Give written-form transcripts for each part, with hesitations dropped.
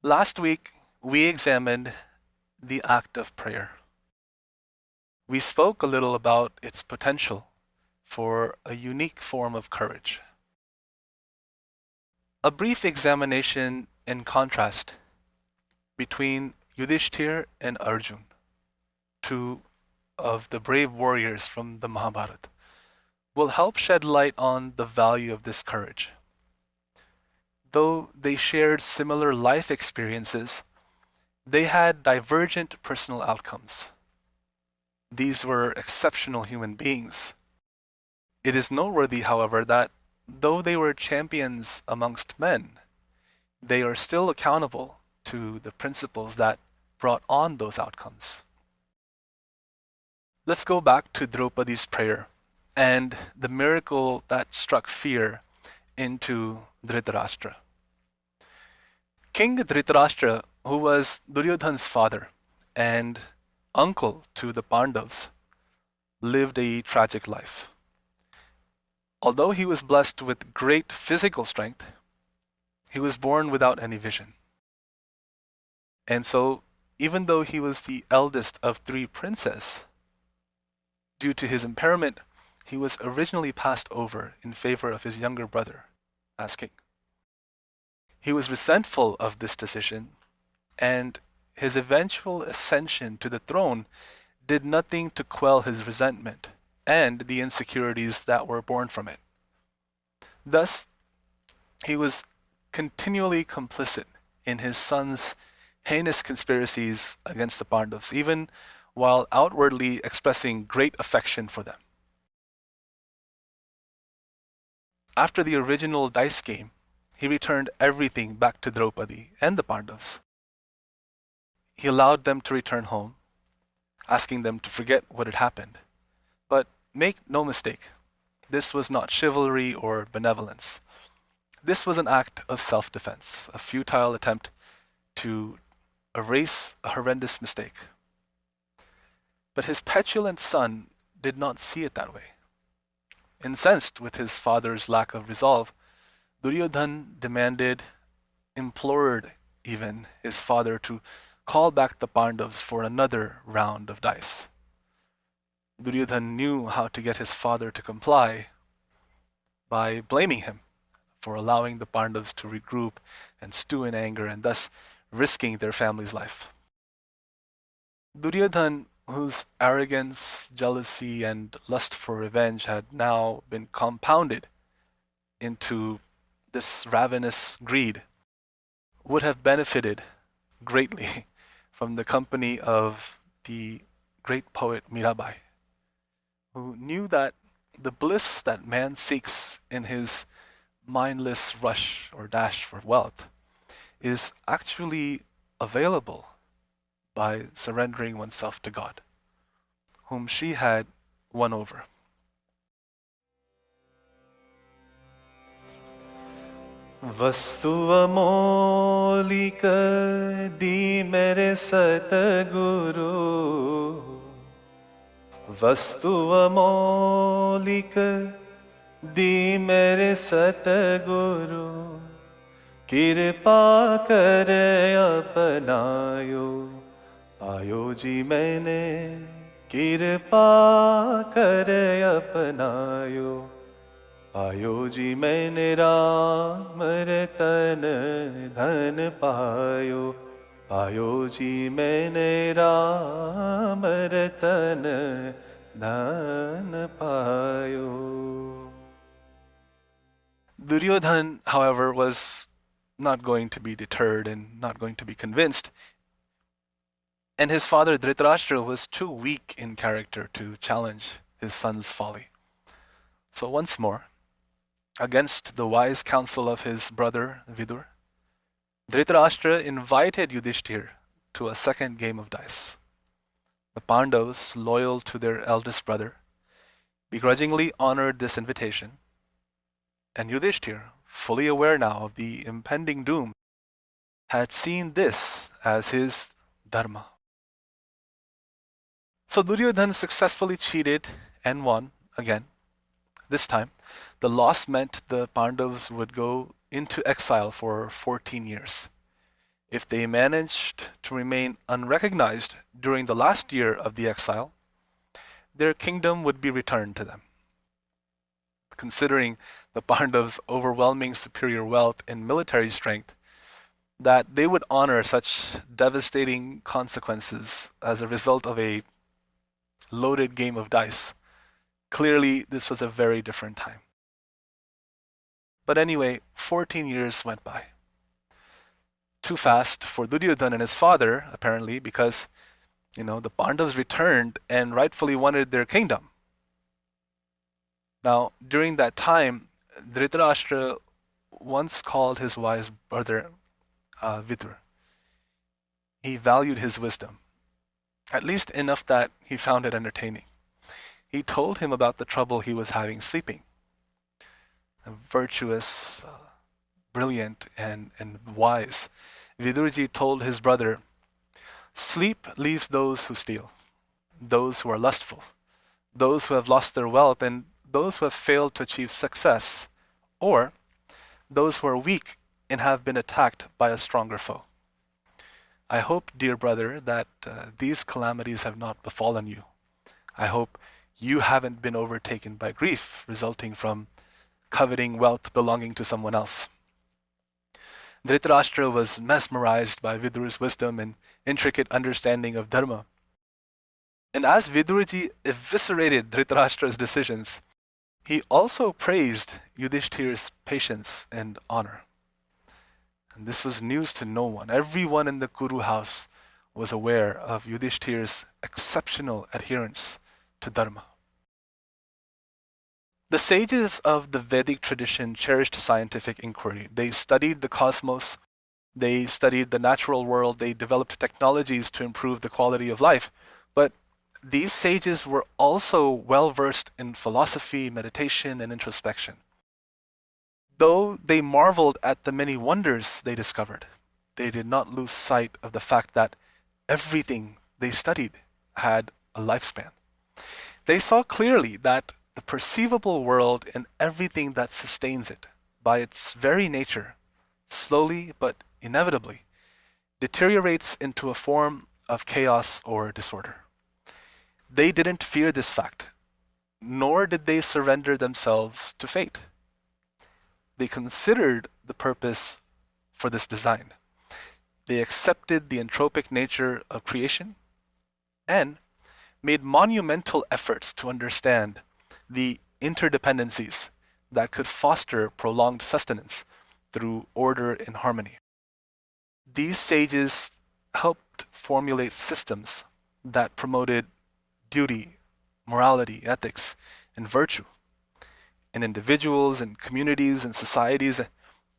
Last week, we examined the act of prayer. We spoke a little about its potential for a unique form of courage. A brief examination in contrast between Yudhishthir and Arjun, two of the brave warriors from the Mahabharata, will help shed light on the value of this courage. Though they shared similar life experiences, they had divergent personal outcomes. These were exceptional human beings. It is noteworthy, however, that though they were champions amongst men, they are still accountable to the principles that brought on those outcomes. Let's go back to Draupadi's prayer and the miracle that struck fear into Dhritarashtra. King Dhritarashtra, who was Duryodhan's father and uncle to the Pandavas, lived a tragic life. Although he was blessed with great physical strength, he was born without any vision. And so, even though he was the eldest of three princes, due to his impairment, he was originally passed over in favor of his younger brother as king. He was resentful of this decision, and his eventual ascension to the throne did nothing to quell his resentment and the insecurities that were born from it. Thus, he was continually complicit in his son's heinous conspiracies against the Pandavas, even while outwardly expressing great affection for them. After the original dice game, he returned everything back to Draupadi and the Pandavas. He allowed them to return home, asking them to forget what had happened. But make no mistake, this was not chivalry or benevolence. This was an act of self-defense, a futile attempt to erase a horrendous mistake. But his petulant son did not see it that way. Incensed with his father's lack of resolve, Duryodhan demanded, implored even, his father to call back the Pandavas for another round of dice. Duryodhan knew how to get his father to comply by blaming him for allowing the Pandavas to regroup and stew in anger and thus risking their family's life. Duryodhan, whose arrogance, jealousy, and lust for revenge had now been compounded into this ravenous greed, would have benefited greatly from the company of the great poet Mirabai, who knew that the bliss that man seeks in his mindless rush or dash for wealth is actually available by surrendering oneself to God, whom she had won over. वस्तु अमोलिक दी मेरे सतगुरु, वस्तु अमोलिक दी मेरे सतगुरु, कृपा कर अपनायो, आयो जी मैंने कृपा कर अपनायो, आयो जी मैंने राम रतन धन पायो, आयो जी मैंने राम रतन धन पायो. Duryodhan, however, was not going to be deterred and not going to be convinced, and his father Dhritarashtra was too weak in character to challenge his son's folly. So once more, against the wise counsel of his brother Vidur, Dhritarashtra invited Yudhishthir to a second game of dice. The Pandavas, loyal to their eldest brother, begrudgingly honored this invitation, and Yudhishthir, fully aware now of the impending doom, had seen this as his dharma. So Duryodhan successfully cheated and won again. This time, the loss meant the Pandavas would go into exile for 14 years. If they managed to remain unrecognized during the last year of the exile, their kingdom would be returned to them. Considering the Pandavas' overwhelming superior wealth and military strength, that they would honor such devastating consequences as a result of a loaded game of dice. Clearly, this was a very different time. But anyway, 14 years went by. Too fast for Duryodhana and his father, apparently, because, the Pandavas returned and rightfully wanted their kingdom. Now, during that time, Dhritarashtra once called his wise brother Vidur. He valued his wisdom, at least enough that he found it entertaining. He told him about the trouble he was having sleeping. A virtuous, brilliant, and wise, Vidurji told his brother, "Sleep leaves those who steal, those who are lustful, those who have lost their wealth, and those who have failed to achieve success, or those who are weak and have been attacked by a stronger foe. I hope, dear brother, that these calamities have not befallen you. I hope you haven't been overtaken by grief resulting from coveting wealth belonging to someone else." Dhritarashtra was mesmerized by Vidur's wisdom and intricate understanding of dharma. And as Vidurji eviscerated Dhritarashtra's decisions, he also praised Yudhishthir's patience and honor. And this was news to no one. Everyone in the Kuru house was aware of Yudhishthir's exceptional adherence to dharma. The sages of the Vedic tradition cherished scientific inquiry. They studied the cosmos, they studied the natural world, they developed technologies to improve the quality of life. But these sages were also well versed in philosophy, meditation, and introspection. Though they marveled at the many wonders they discovered, they did not lose sight of the fact that everything they studied had a lifespan. They saw clearly that the perceivable world and everything that sustains it, by its very nature, slowly but inevitably, deteriorates into a form of chaos or disorder. They didn't fear this fact, nor did they surrender themselves to fate. They considered the purpose for this design. They accepted the entropic nature of creation and made monumental efforts to understand the interdependencies that could foster prolonged sustenance through order and harmony. These sages helped formulate systems that promoted duty, morality, ethics, and virtue in individuals and communities and societies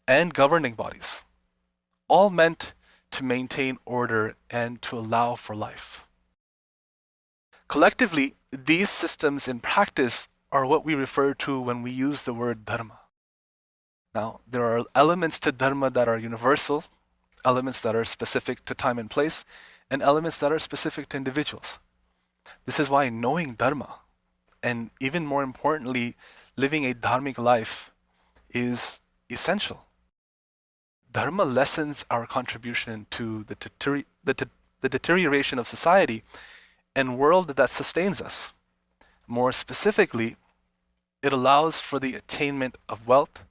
and governing bodies, all meant to maintain order and to allow for life. Collectively, these systems in practice are what we refer to when we use the word dharma. Now, there are elements to dharma that are universal, elements that are specific to time and place, and elements that are specific to individuals. This is why knowing dharma, and even more importantly, living a dharmic life, is essential. Dharma lessens our contribution to the deterioration of society and world that sustains us. More specifically, it allows for the attainment of wealth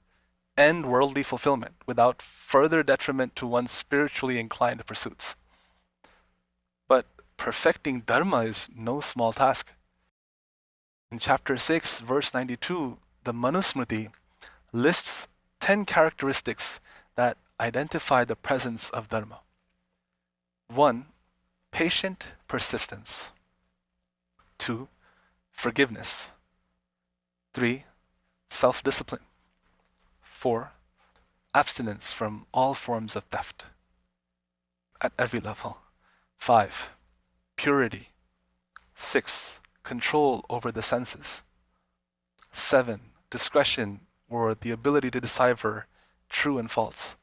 and worldly fulfillment without further detriment to one's spiritually inclined pursuits. But perfecting dharma is no small task. In chapter 6, verse 92, the Manusmriti lists 10 characteristics that identify the presence of dharma. 1. Patient persistence. 2. Forgiveness. 3. Self-discipline. 4. Abstinence from all forms of theft at every level. 5. Purity. 6. Control over the senses. 7. Discretion, or the ability to decipher true and false.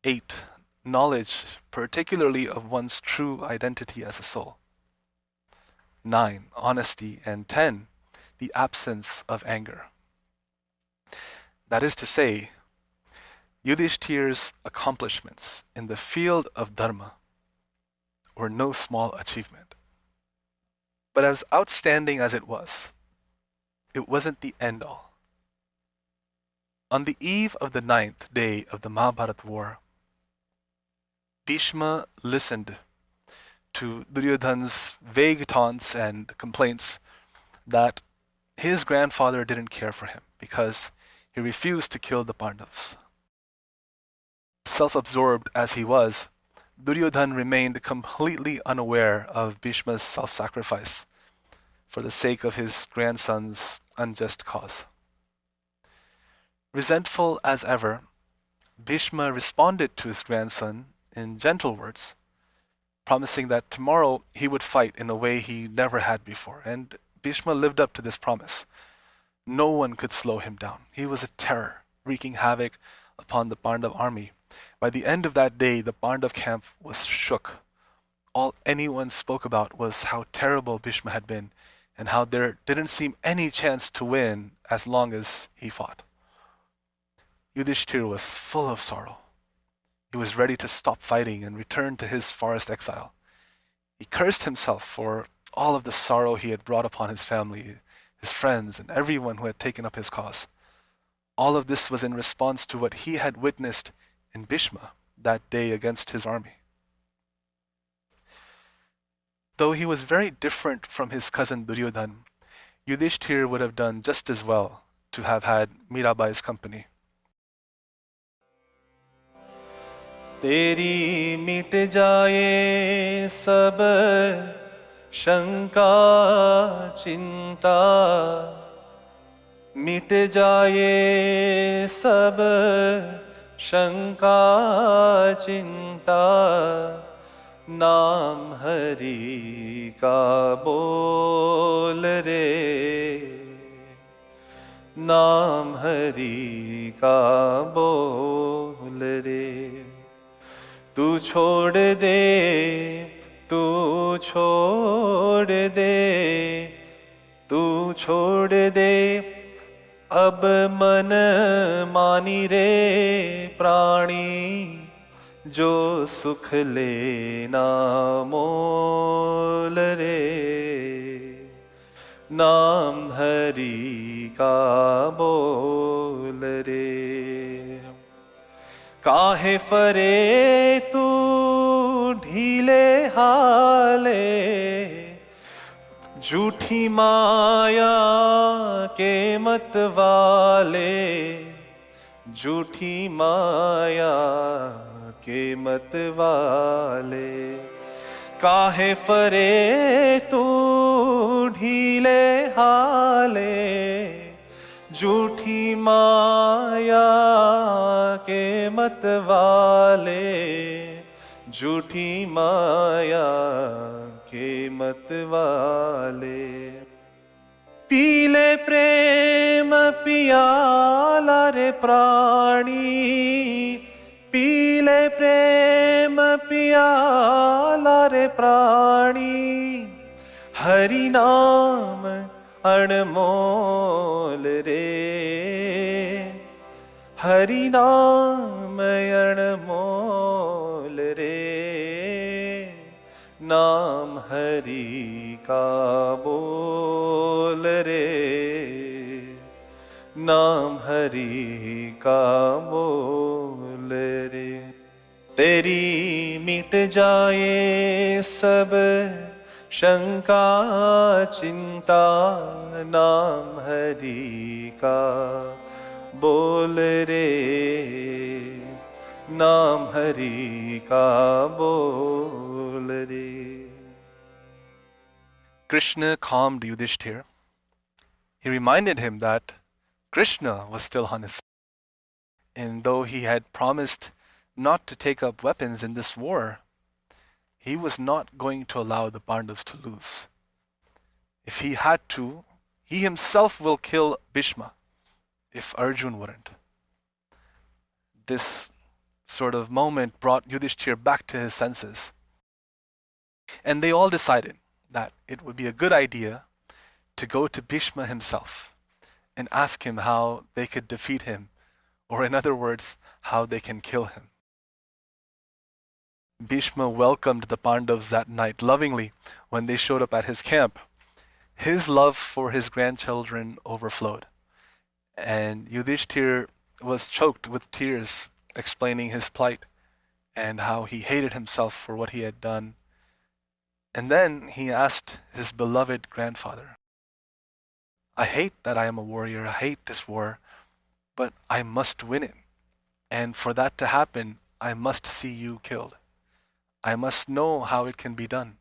8. Knowledge, particularly of one's true identity as a soul. 9. Honesty. And 10. The absence of anger. That is to say, Yudhishthir's accomplishments in the field of dharma were no small achievement. But as outstanding as it wasn't the end all. On the eve of the 9th day of the Mahabharata war, Bhishma listened to Duryodhana's vague taunts and complaints that his grandfather didn't care for him because he refused to kill the Pandavas. Self-absorbed as he was, Duryodhana remained completely unaware of Bhishma's self-sacrifice for the sake of his grandson's unjust cause. Resentful as ever, Bhishma responded to his grandson in gentle words, promising that tomorrow he would fight in a way he never had before, and Bhishma lived up to this promise. No one could slow him down. He was a terror, wreaking havoc upon the Pandav army. By the end of that day, the Pandav camp was shook. All anyone spoke about was how terrible Bhishma had been, and how there didn't seem any chance to win as long as he fought. Yudhishthir was full of sorrow. He was ready to stop fighting and return to his forest exile. He cursed himself for all of the sorrow he had brought upon his family, his friends, and everyone who had taken up his cause. All of this was in response to what he had witnessed in Bhishma that day against his army. Though he was very different from his cousin Duryodhana, Yudhishthir would have done just as well to have had Mirabai's company. तेरी मिट जाए सब शंका चिंता मिट जाए सब शंका चिंता नाम हरि का बोल रे नाम हरि का बोल रे तू छोड़ दे तू छोड़ दे तू छोड़ दे अब मन मानी रे प्राणी जो सुख लेना मोल रे नाम हरि का बोल रे काहे फरे तू ढीले हाले झूठी माया के मत वाले झूठी माया के मत वाले काहे फरे तू ढीले हाले झूठी माया के मत वाले झूठी माया के मत वाले पीले प्रेम पियाला रे प्राणी पीले प्रेम पियाला रे प्राणी हरि नाम अनमोल रे हरि नाम अनमोल रे नाम हरि का बोल रे नाम हरि का बोल रे तेरी मिट जाए सब शंका चिंता नाम हरि का बोल रे नाम हरि का बोल रे Krishna calmed Yudhishthir. He reminded him that Krishna was still on his side. And though he had promised not to take up weapons in this war, he was not going to allow the Pandavas to lose. If he had to, he himself will kill Bhishma if Arjun wouldn't. This sort of moment brought Yudhishthir back to his senses. And they all decided that it would be a good idea to go to Bhishma himself and ask him how they could defeat him, or in other words, how they can kill him. Bhishma welcomed the Pandavas that night lovingly when they showed up at his camp. His love for his grandchildren overflowed, and Yudhishthir was choked with tears, explaining his plight and how he hated himself for what he had done. And then he asked his beloved grandfather, I hate that I am a warrior, I hate this war, but I must win it. And for that to happen, I must see you killed. I must know how it can be done.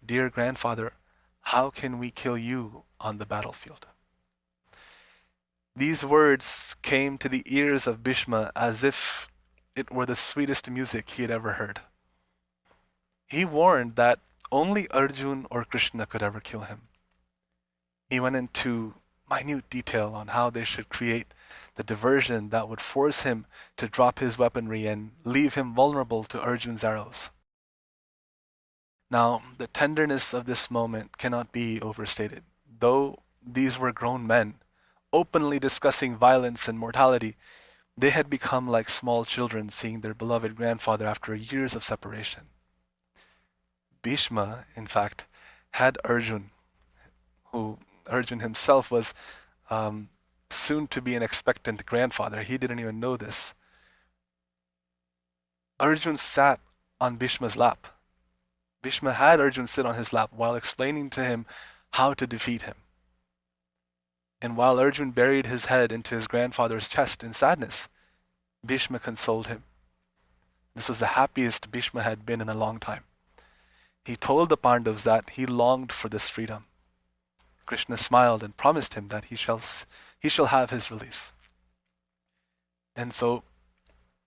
Dear grandfather, how can we kill you on the battlefield? These words came to the ears of Bhishma as if it were the sweetest music he had ever heard. He warned that only Arjun or Krishna could ever kill him. He went into minute detail on how they should create the diversion that would force him to drop his weaponry and leave him vulnerable to Arjun's arrows. Now, the tenderness of this moment cannot be overstated. Though these were grown men, openly discussing violence and mortality, they had become like small children seeing their beloved grandfather after years of separation. Bhishma, in fact, had Arjun, who Arjun himself was soon to be an expectant grandfather. He didn't even know this. Arjun sat on Bhishma's lap. Bhishma had Arjun sit on his lap while explaining to him how to defeat him. And while Arjun buried his head into his grandfather's chest in sadness, Bhishma consoled him. This was the happiest Bhishma had been in a long time. He told the Pandavas that he longed for this freedom. Krishna smiled and promised him that he shall have his release. And so,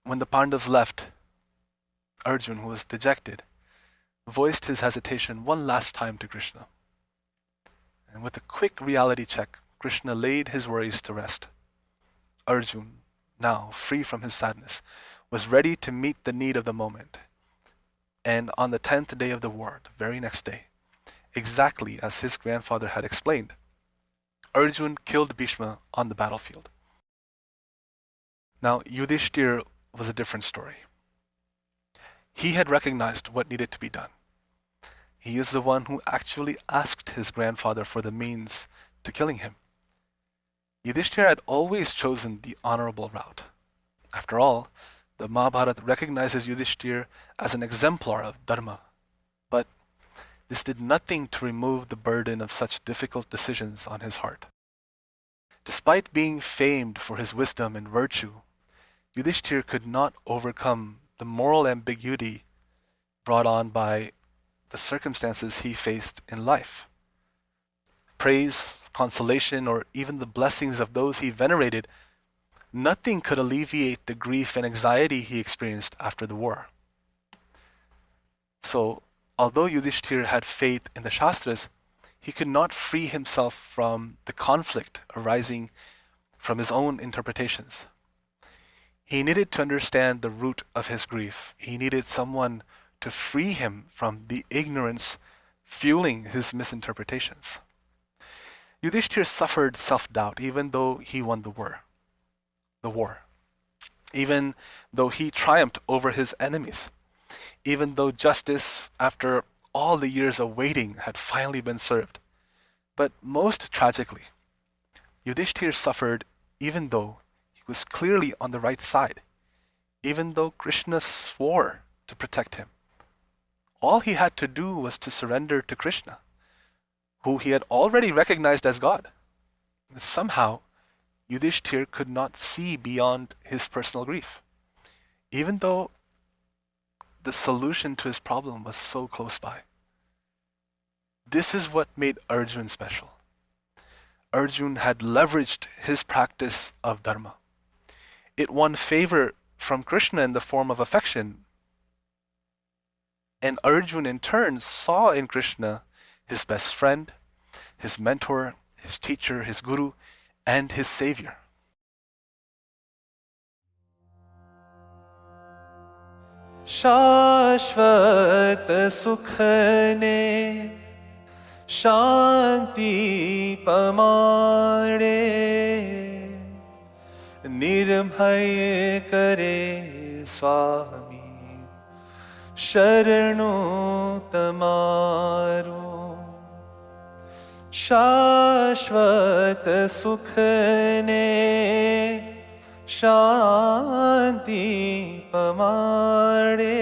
when the Pandavas left, Arjun, who was dejected, voiced his hesitation one last time to Krishna. And with a quick reality check, Krishna laid his worries to rest. Arjun, now free from his sadness, was ready to meet the need of the moment. And on the 10th day of the war, the very next day, exactly as his grandfather had explained, Arjun killed Bhishma on the battlefield. Now, Yudhishthir was a different story. He had recognized what needed to be done. He is the one who actually asked his grandfather for the means to killing him. Yudhishthir had always chosen the honorable route. After all, the Mahabharata recognizes Yudhishthir as an exemplar of dharma. But this did nothing to remove the burden of such difficult decisions on his heart. Despite being famed for his wisdom and virtue, Yudhishthir could not overcome the moral ambiguity brought on by the circumstances he faced in life. Praise, consolation, or even the blessings of those he venerated, nothing could alleviate the grief and anxiety he experienced after the war. So, although Yudhishthir had faith in the Shastras, he could not free himself from the conflict arising from his own interpretations. He needed to understand the root of his grief. He needed someone to free him from the ignorance fueling his misinterpretations. Yudhishthir suffered self-doubt even though he won the war. Even though he triumphed over his enemies. Even though justice, after all the years of waiting, had finally been served. But most tragically, Yudhishthir suffered even though he was clearly on the right side, even though Krishna swore to protect him. All he had to do was to surrender to Krishna, who he had already recognized as God. Somehow, Yudhishthir could not see beyond his personal grief, even though the solution to his problem was so close by. This is what made Arjun special. Arjun had leveraged his practice of dharma. It won favor from Krishna in the form of affection. And Arjun in turn saw in Krishna his best friend, his mentor, his teacher, his guru, and his savior. शाश्वत सुख ने शांति पमाड़े निर्भय करे स्वामी शरणो तमारो शाश्वत सुख ने शांति पमाड़े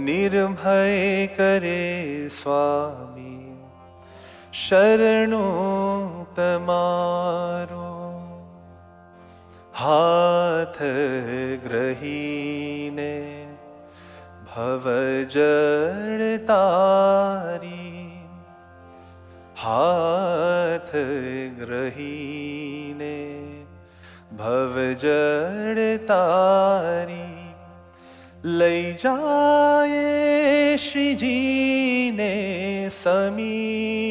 निर्भय करे स्वामी शरणो तमारो हाथ ग्रहीने भव जड़ तारी हाथ ग्रहीने भव जड़ तारी लई जाए श्री जी ने समीप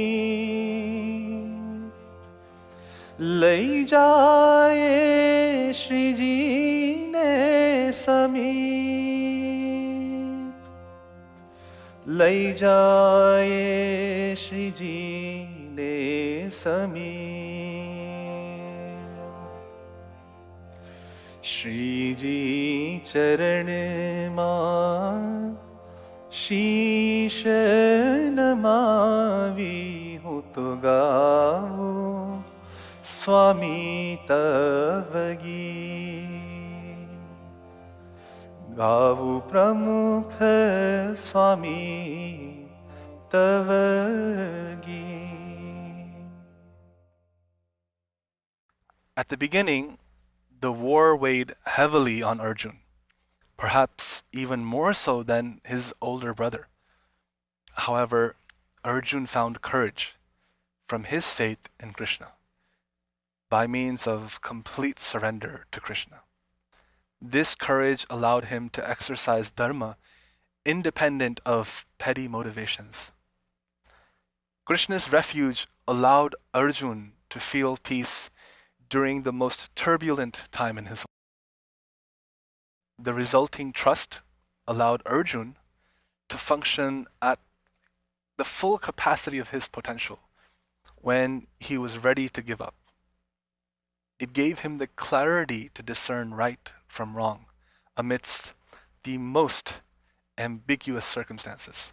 लई जाए श्री जी ने समीप लई जाए श्री जी ने समीप श्री जी चरण मां शीश नमावी हूँ तो गाऊं स्वामी तव गीत गाऊं प्रमुख स्वामी तव गीत. At the beginning, the war weighed heavily on Arjun, perhaps even more so than his older brother. However, Arjun found courage from his faith in Krishna by means of complete surrender to Krishna. This courage allowed him to exercise dharma independent of petty motivations. Krishna's refuge allowed Arjun to feel peace during the most turbulent time in his life. The resulting trust allowed Arjun to function at the full capacity of his potential when he was ready to give up. It gave him the clarity to discern right from wrong amidst the most ambiguous circumstances.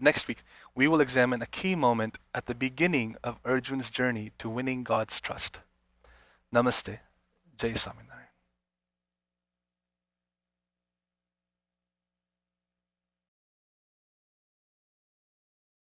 Next week, we will examine a key moment at the beginning of Arjun's journey to winning God's trust. Namaste. Jai Swaminarayan.